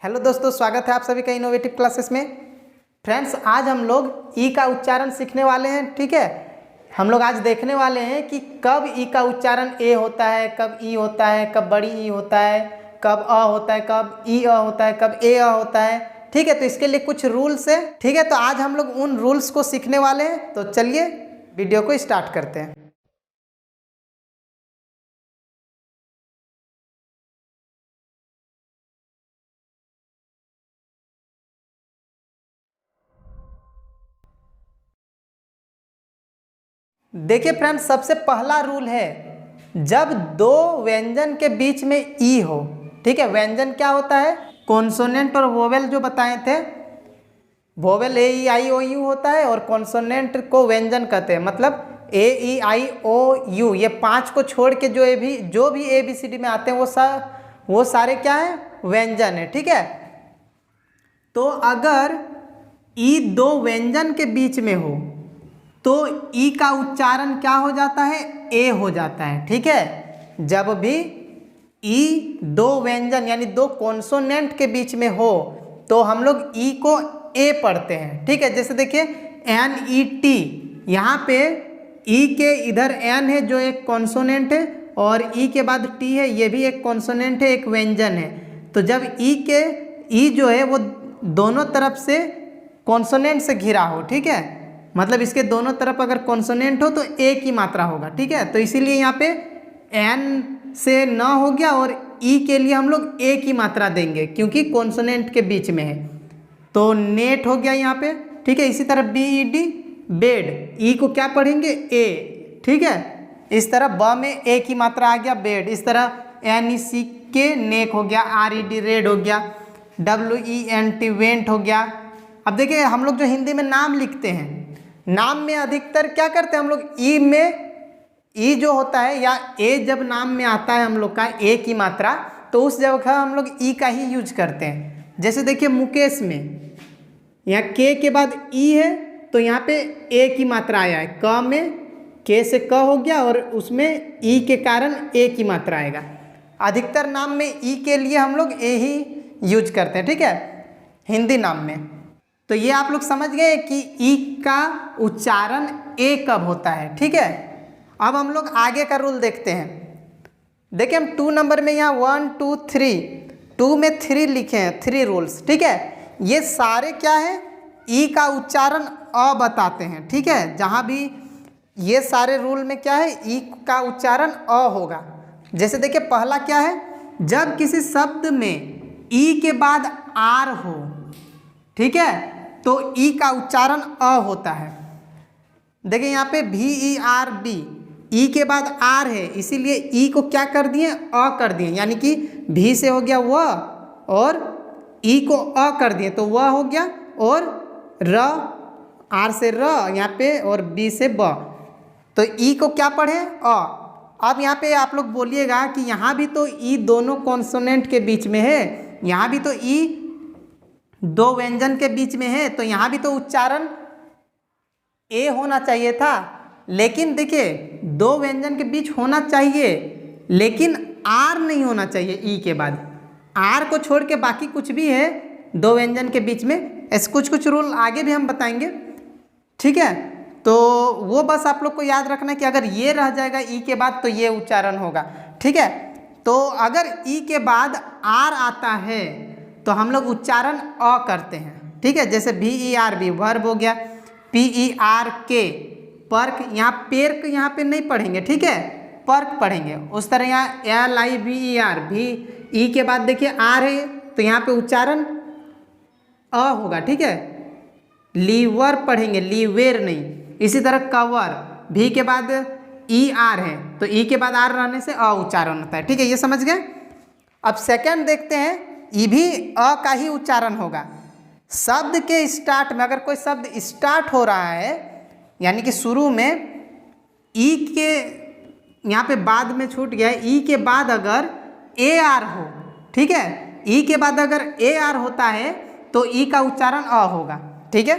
Hello दोस्तों, स्वागत है आप सभी का इनोवेटिव क्लासेस में। फ्रेंड्स, आज हम लोग ई का उच्चारण सीखने वाले हैं। ठीक है, हम लोग आज देखने वाले हैं कि कब ई का उच्चारण ए होता है, कब ई होता है, कब बड़ी ई होता है, कब अ होता है, कब ई अ होता है, कब ए अ होता है। ठीक है, तो इसके लिए कुछ रूल्स है। ठीक है, तो आज हम लोग उन रूल्स को सीखने वाले हैं। तो चलिए वीडियो को स्टार्ट करते हैं। देखिए फ्रेंड्स, सबसे पहला रूल है, जब दो व्यंजन के बीच में ई हो। ठीक है, व्यंजन क्या होता है? कॉन्सोनेंट और वोवेल जो बताए थे। Vowel A E I O you होता है और कॉन्सोनेंट को व्यंजन कहते हैं। मतलब ए ई आई ओ यू, ये पांच को छोड़ के जो भी ए बी सी डी में आते हैं वो सारे क्या है? व्यंजन है। ठीक है, तो अगर ई दो व्यंजन के बीच में हो तो ई का उच्चारण क्या हो जाता है? ए हो जाता है। ठीक है, जब भी ई दो व्यंजन यानी दो कॉन्सोनेंट के बीच में हो तो हम लोग ई को ए पढ़ते हैं। ठीक है, जैसे देखिए एन ई टी, यहाँ पे ई के इधर एन है जो एक कॉन्सोनेंट है और ई के बाद टी है, ये भी एक कॉन्सोनेंट है, एक व्यंजन है। तो जब ई जो है वो दोनों तरफ से कॉन्सोनेंट से घिरा हो, ठीक है, मतलब इसके दोनों तरफ अगर कॉन्सोनेंट हो तो ए की मात्रा होगा। ठीक है, तो इसीलिए यहाँ पे एन से न हो गया और ई के लिए हम लोग ए की मात्रा देंगे क्योंकि कॉन्सोनेंट के बीच में है। तो नेट हो गया यहाँ पे। ठीक है, इसी तरह बी ई डी, बेड, ई को क्या पढ़ेंगे? ए। ठीक है, इस तरह ब में ए की मात्रा आ गया, बेड। इस तरह एन ई सी के, नेक हो गया। आर ई डी, रेड हो गया। W E N T, went हो गया। अब देखिए, हम लोग जो हिंदी में नाम लिखते हैं, नाम में अधिकतर क्या करते हैं हम लोग? ई में ई जो होता है या ए जब नाम में आता है हम लोग का ए की मात्रा, तो उस जगह हम लोग ई का ही यूज करते हैं। जैसे देखिए मुकेश में यहाँ के बाद ई है तो यहाँ पे ए की मात्रा आया है। क में के से क हो गया और उसमें ई के कारण ए की मात्रा आएगा। अधिकतर नाम में ई के लिए हम लोग ए ही यूज करते हैं। ठीक है, हिंदी नाम में। तो ये आप लोग समझ गए कि ई का उच्चारण ए कब होता है। ठीक है, अब हम लोग आगे का रूल देखते हैं। देखिए हम 2 नंबर में यहाँ 1 2 3, 2 में 3 लिखे हैं, 3 रूल्स। ठीक है, ये सारे क्या है? ई का उच्चारण अ बताते हैं। ठीक है, जहाँ भी ये सारे रूल में क्या है? ई का उच्चारण अ होगा। जैसे देखिए पहला क्या है? जब किसी शब्द में ई के बाद आर हो, ठीक है, तो ई का उच्चारण अ होता है। देखिए यहाँ पे भी ई आर बी, ई के बाद आर है इसीलिए ई को क्या कर दिए? अ कर दिए, यानी कि भी से हो गया व और ई को अ कर दिए तो वह हो गया, और र, आर से र यहाँ पे और बी से ब, तो ई को क्या पढ़े? अ। अब यहाँ पे आप लोग बोलिएगा कि यहाँ भी तो ई दोनों कॉन्सोनेंट के बीच में है, यहाँ भी तो ई दो व्यंजन के बीच में है, तो यहाँ भी तो उच्चारण ए होना चाहिए था। लेकिन देखिए दो व्यंजन के बीच होना चाहिए लेकिन आर नहीं होना चाहिए ई के बाद। आर को छोड़ के बाकी कुछ भी है दो व्यंजन के बीच में। ऐसे कुछ रूल आगे भी हम बताएंगे। ठीक है, तो वो बस आप लोग को याद रखना कि अगर ये रह जाएगा ई के बाद तो ये उच्चारण होगा। ठीक है, तो अगर ई के बाद आर आता है तो हम लोग उच्चारण अ करते हैं। ठीक है, जैसे भी ई आर बी, वर्ब हो गया। पी ई आर के, पर्क, यहाँ पेर्क यहाँ पे नहीं पढ़ेंगे। ठीक है, पर्क पढ़ेंगे। उस तरह यहाँ L I B E R, भी ई के बाद देखिए आर है तो यहाँ पे उच्चारण अ होगा। ठीक है, लीवर पढ़ेंगे, लीवेर नहीं। इसी तरह कवर, भी के बाद ई आर है तो ई के बाद आर रहने से अ उच्चारण होता है। ठीक है, ये समझ गए। अब सेकंड देखते हैं, ई भी अ का ही उच्चारण होगा। शब्द के स्टार्ट में अगर कोई शब्द स्टार्ट हो रहा है यानी कि शुरू में ई के यहाँ पे बाद में छूट गया है, ई के बाद अगर ए आर हो, ठीक है, ई के बाद अगर ए आर होता है तो ई का उच्चारण अ होगा। ठीक है,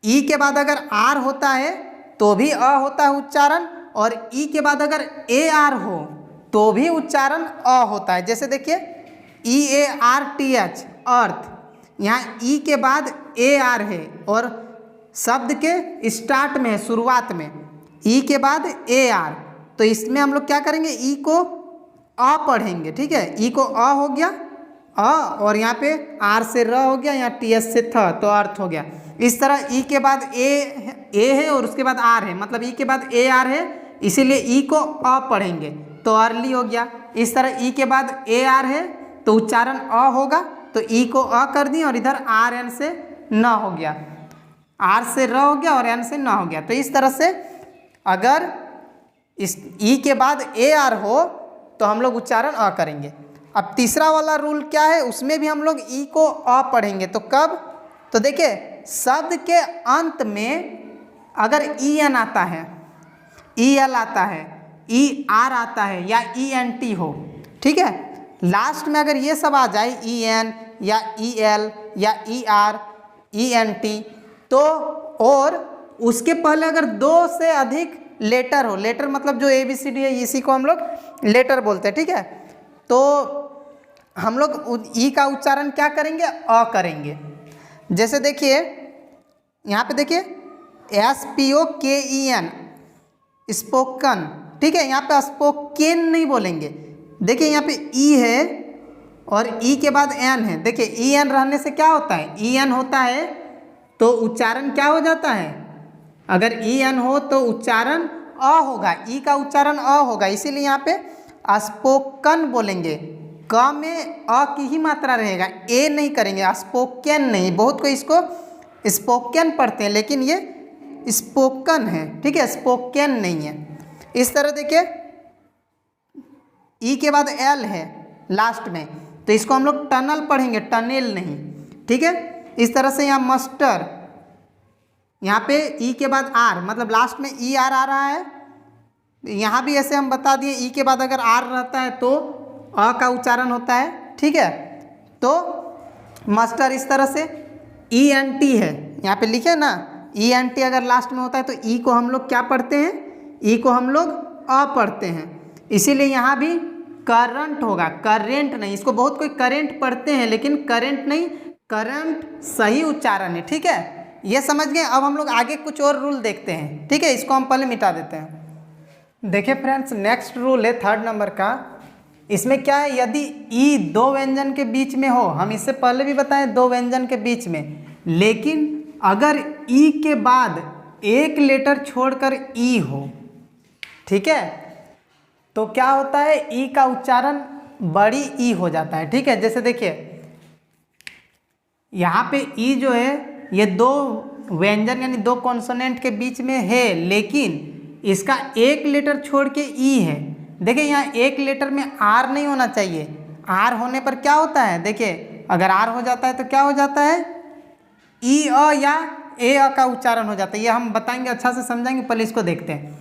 ई के बाद अगर आर होता है तो भी अ होता है उच्चारण, और ई के बाद अगर ए आर हो तो भी उच्चारण अ होता है। जैसे देखिए EARTH अर्थ, यहाँ ई के बाद AR है और शब्द के स्टार्ट में है, शुरुआत में ई के बाद AR, तो इसमें हम लोग क्या करेंगे, ई को अ पढ़ेंगे, ठीक है। ई को अ हो गया अ, और यहाँ पे आर से र हो गया, यहाँ TH से थ, तो अर्थ हो गया। इस तरह ई के बाद ए है और उसके बाद आर है, मतलब ई के बाद AR है, इसीलिए ई को अ पढ़ेंगे तो अर्ली हो गया। इस तरह ई के बाद AR है तो उच्चारण अ होगा, तो ई को अ कर दिए और इधर RN से न हो गया, आर से र हो गया और एन से न हो गया। तो इस तरह से अगर इस ई के बाद AR हो तो हम लोग उच्चारण अ करेंगे। अब तीसरा वाला रूल क्या है, उसमें भी हम लोग ई को अ पढ़ेंगे, तो कब, तो देखिए शब्द के अंत में अगर EN आता है, EL आता है, ER आता है या ENT हो, ठीक है, लास्ट में अगर ये सब आ जाए EN या EL या ER ENT, तो और उसके पहले अगर 2 से अधिक लेटर हो, लेटर मतलब जो ABCD है इसी को हम लोग लेटर बोलते हैं, ठीक है, तो हम लोग ई का उच्चारण क्या करेंगे, अ करेंगे। जैसे देखिए यहाँ पे देखिए SPOKEN स्पोकन, ठीक है, यहाँ पे स्पोकेन नहीं बोलेंगे। देखिए यहाँ पे ई है और ई के बाद एन है, देखिए EN रहने से क्या होता है, EN होता है तो उच्चारण क्या हो जाता है, अगर EN हो तो उच्चारण अ होगा, ई का उच्चारण अ होगा, इसीलिए यहाँ पे स्पोकन बोलेंगे, क में अ की ही मात्रा रहेगा, ए नहीं करेंगे, स्पोकन नहीं। बहुत कोई इसको स्पोकन पढ़ते हैं लेकिन ये स्पोकन है, ठीक है, स्पोकन नहीं है। इस तरह देखिए ई के बाद एल है लास्ट में, तो इसको हम लोग टनल पढ़ेंगे, टनेल नहीं, ठीक है। इस तरह से यहाँ मस्टर, यहाँ पे ई के बाद आर, मतलब लास्ट में ER आ रहा है, यहाँ भी ऐसे हम बता दिए ई के बाद अगर आर रहता है तो अ का उच्चारण होता है, ठीक है। तो मस्टर इस तरह से ENT है, यहाँ पे लिखे ना ENT अगर लास्ट में होता है तो ई को हम लोग क्या पढ़ते हैं, ई को हम लोग अ पढ़ते हैं, इसीलिए यहाँ भी करंट होगा, करेंट नहीं। इसको बहुत कोई करेंट पढ़ते हैं लेकिन करेंट नहीं, करंट सही उच्चारण है, ठीक है, ये समझ गए। अब हम लोग आगे कुछ और रूल देखते हैं, ठीक है, इसको हम पहले मिटा देते हैं। देखिए फ्रेंड्स, नेक्स्ट रूल है 3rd नंबर का। इसमें क्या है, यदि ई 2 व्यंजन के बीच में हो, हम इससे पहले भी बताएं 2 व्यंजन के बीच में, लेकिन अगर ई के बाद एक लेटर छोड़कर ई हो, ठीक है, तो क्या होता है, ई का उच्चारण बड़ी ई हो जाता है, ठीक है। जैसे देखिए यहाँ पे ई जो है ये 2 व्यंजन यानी 2 कॉन्सोनेंट के बीच में है, लेकिन इसका एक लेटर छोड़ के ई है। देखिए यहाँ एक लेटर में आर नहीं होना चाहिए, आर होने पर क्या होता है, देखिए अगर आर हो जाता है तो क्या हो जाता है, ई अ या ए अ का उच्चारण हो जाता है। ये हम बताएंगे, अच्छा से समझाएंगे, पहले इसको देखते हैं।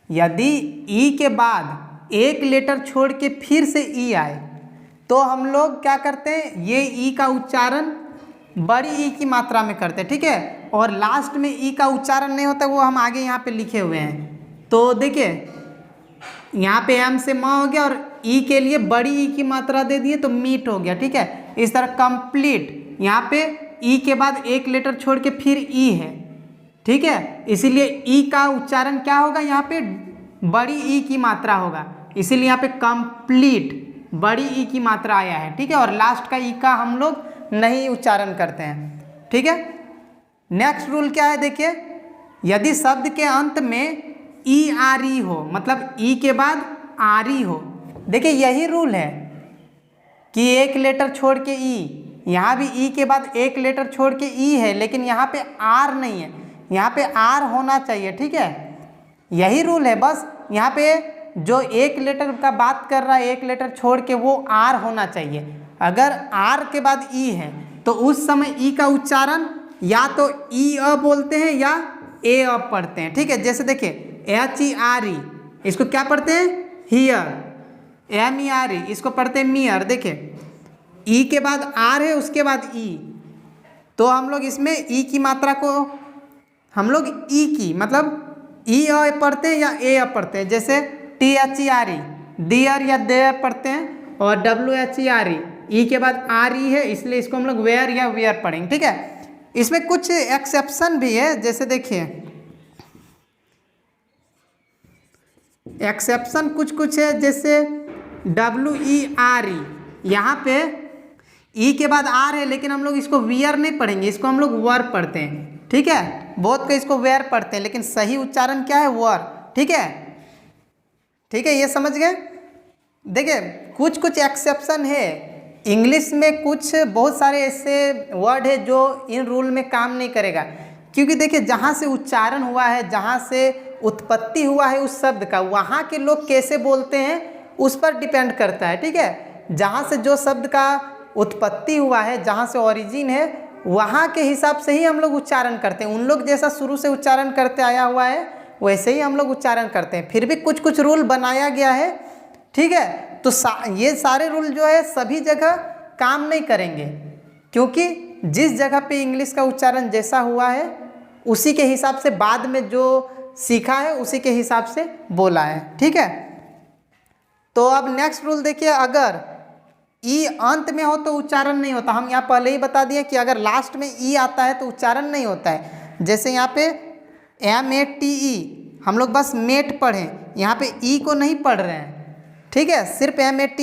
यदि ई के बाद एक लेटर छोड़ के फिर से ई आए तो हम लोग क्या करते हैं, ये ई का उच्चारण बड़ी ई की मात्रा में करते हैं, ठीक है, और लास्ट में ई का उच्चारण नहीं होता, वो हम आगे यहाँ पे लिखे हुए हैं। तो देखिए यहाँ पे एम से म हो गया और ई के लिए बड़ी ई की मात्रा दे दिए तो मीट हो गया, ठीक है। इस तरह कंप्लीट, यहाँ पे ई के बाद एक लेटर छोड़ के फिर ई है, ठीक है, इसीलिए ई का उच्चारण क्या होगा, यहाँ पे बड़ी ई की मात्रा होगा, इसीलिए यहाँ पे कंप्लीट बड़ी ई की मात्रा आया है, ठीक है, और लास्ट का ई का हम लोग नहीं उच्चारण करते हैं, ठीक है। नेक्स्ट रूल क्या है, देखिए यदि शब्द के अंत में ERE हो, मतलब ई के बाद आरी हो, देखिए यही रूल है कि एक लेटर छोड़ के ई, यहाँ भी ई के बाद एक लेटर छोड़ के ई है, लेकिन यहाँ पे आर नहीं है, यहाँ पे आर होना चाहिए, ठीक है, यही रूल है। बस यहाँ पे जो एक लेटर का बात कर रहा है, एक लेटर छोड़ के, वो आर होना चाहिए। अगर आर के बाद ई है तो उस समय ई का उच्चारण या तो ई अ बोलते हैं या ए अ पढ़ते हैं, ठीक है। जैसे देखिए HERE, इसको क्या पढ़ते हैं, हियर, MERE, इसको पढ़ते हैं मियर। देखिए ई के बाद आर है, उसके बाद ई, तो हम लोग इसमें ई की मात्रा को हम लोग ई की मतलब ई अ पढ़ते हैं या ए अ पढ़ते हैं। जैसे THERE, डियर या देयर पढ़ते हैं, और WHERE ई के बाद आर ई है, इसलिए इसको हम लोग वेयर या वेयर पढ़ेंगे। ठीक है, इसमें कुछ एक्सेप्शन भी है, जैसे देखिए एक्सेप्शन कुछ है, जैसे WERE, यहाँ पे ई के बाद आर है, लेकिन हम लोग इसको वियर नहीं पढ़ेंगे, इसको हम लोग वर पढ़ते हैं। ठीक है, बहुत को इसको वेयर पढ़ते हैं, लेकिन सही उच्चारण क्या है, वर। ठीक है, ठीक है, ये समझ गए। देखिए कुछ एक्सेप्शन है, इंग्लिश में कुछ बहुत सारे ऐसे वर्ड है जो इन रूल में काम नहीं करेगा, क्योंकि देखिए जहाँ से उच्चारण हुआ है, जहाँ से उत्पत्ति हुआ है उस शब्द का, वहाँ के लोग कैसे बोलते हैं उस पर डिपेंड करता है। ठीक है, जहाँ से जो शब्द का उत्पत्ति हुआ है, जहाँ से ओरिजिन है, वहाँ के हिसाब से ही हम लोग उच्चारण करते हैं। उन लोग जैसा शुरू से उच्चारण करते आया हुआ है वैसे ही हम लोग उच्चारण करते हैं। फिर भी कुछ रूल बनाया गया है। ठीक है, तो ये सारे रूल जो है सभी जगह काम नहीं करेंगे, क्योंकि जिस जगह पे इंग्लिश का उच्चारण जैसा हुआ है उसी के हिसाब से बाद में जो सीखा है उसी के हिसाब से बोला है। ठीक है, तो अब नेक्स्ट रूल देखिए, अगर ई अंत में हो तो उच्चारण नहीं होता। हम यहाँ पहले ही बता दिए कि अगर लास्ट में ई आता है तो उच्चारण नहीं होता है। जैसे यहाँ पे METE, हम लोग बस मेट पढ़ें, यहाँ पे ई को नहीं पढ़ रहे हैं। ठीक है, सिर्फ MET,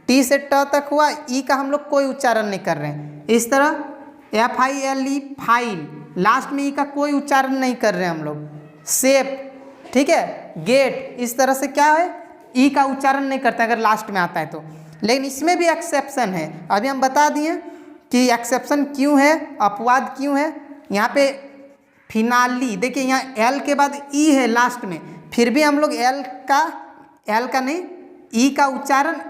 टी से ट तक हुआ, ई का हम लोग कोई उच्चारण नहीं कर रहे हैं। इस तरह FILE, फाइल, लास्ट में ई का कोई उच्चारण नहीं कर रहे हैं हम लोग। शेप, ठीक है, गेट, इस तरह से क्या है, ई का उच्चारण नहीं करते अगर लास्ट में आता है तो। लेकिन इसमें भी एक्सेप्शन है, अभी हम बता दिए कि एक्सेप्शन क्यों है, अपवाद क्यों है। यहाँ पे फिनाली, देखिए यहाँ एल के बाद ई है लास्ट में, फिर भी हम लोग एल का नहीं, ई का उच्चारण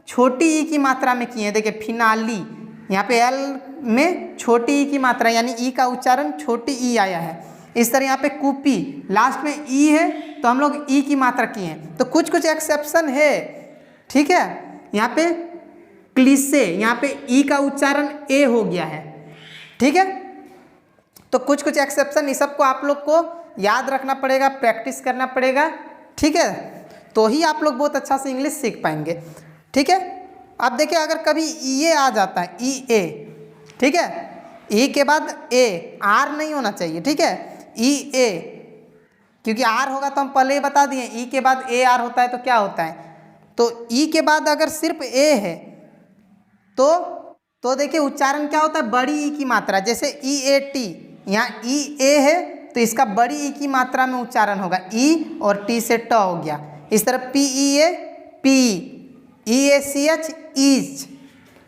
छोटी ई की मात्रा में किए हैं। देखिए फिनाली, यहाँ पे एल में छोटी ई की मात्रा, यानी ई का उच्चारण छोटी ई आया है। इस तरह यहाँ पे कूपी, लास्ट में ई है तो हम लोग ई की मात्रा किए हैं। तो कुछ एक्सेप्शन है। ठीक है, यहाँ पे क्लिसे, यहाँ पे ई का उच्चारण ए हो गया है। ठीक है, तो कुछ एक्सेप्शन, इस सबको आप लोग को याद रखना पड़ेगा, प्रैक्टिस करना पड़ेगा। ठीक है, तो ही आप लोग बहुत अच्छा से इंग्लिश सीख पाएंगे। ठीक है, अब देखिए अगर कभी ये आ जाता है EA, ठीक है, ई के बाद ए, आर नहीं होना चाहिए। ठीक है, EA, क्योंकि आर होगा तो हम पहले ही बता दिए, ई के बाद AR होता है तो क्या होता है, तो ई के बाद अगर सिर्फ ए है तो देखिए उच्चारण क्या होता है, बड़ी ई की मात्रा। जैसे EAT, यहाँ EA है तो इसका बड़ी ई की मात्रा में उच्चारण होगा, ई और टी से ट हो गया। इस तरह PEA, P, EACH, each,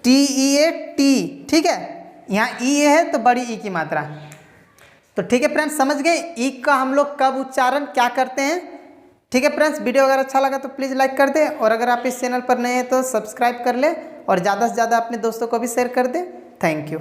TEA, T. ठीक है, यहाँ EA है तो बड़ी ई की मात्रा। तो ठीक है फ्रेंड्स, समझ गए ई का हम लोग कब उच्चारण क्या करते हैं। ठीक है फ्रेंड्स, वीडियो अगर अच्छा लगा तो प्लीज़ लाइक कर दें, और अगर आप इस चैनल पर नए हैं तो सब्सक्राइब कर लें, और ज़्यादा से ज़्यादा अपने दोस्तों को भी शेयर कर दें। Thank you.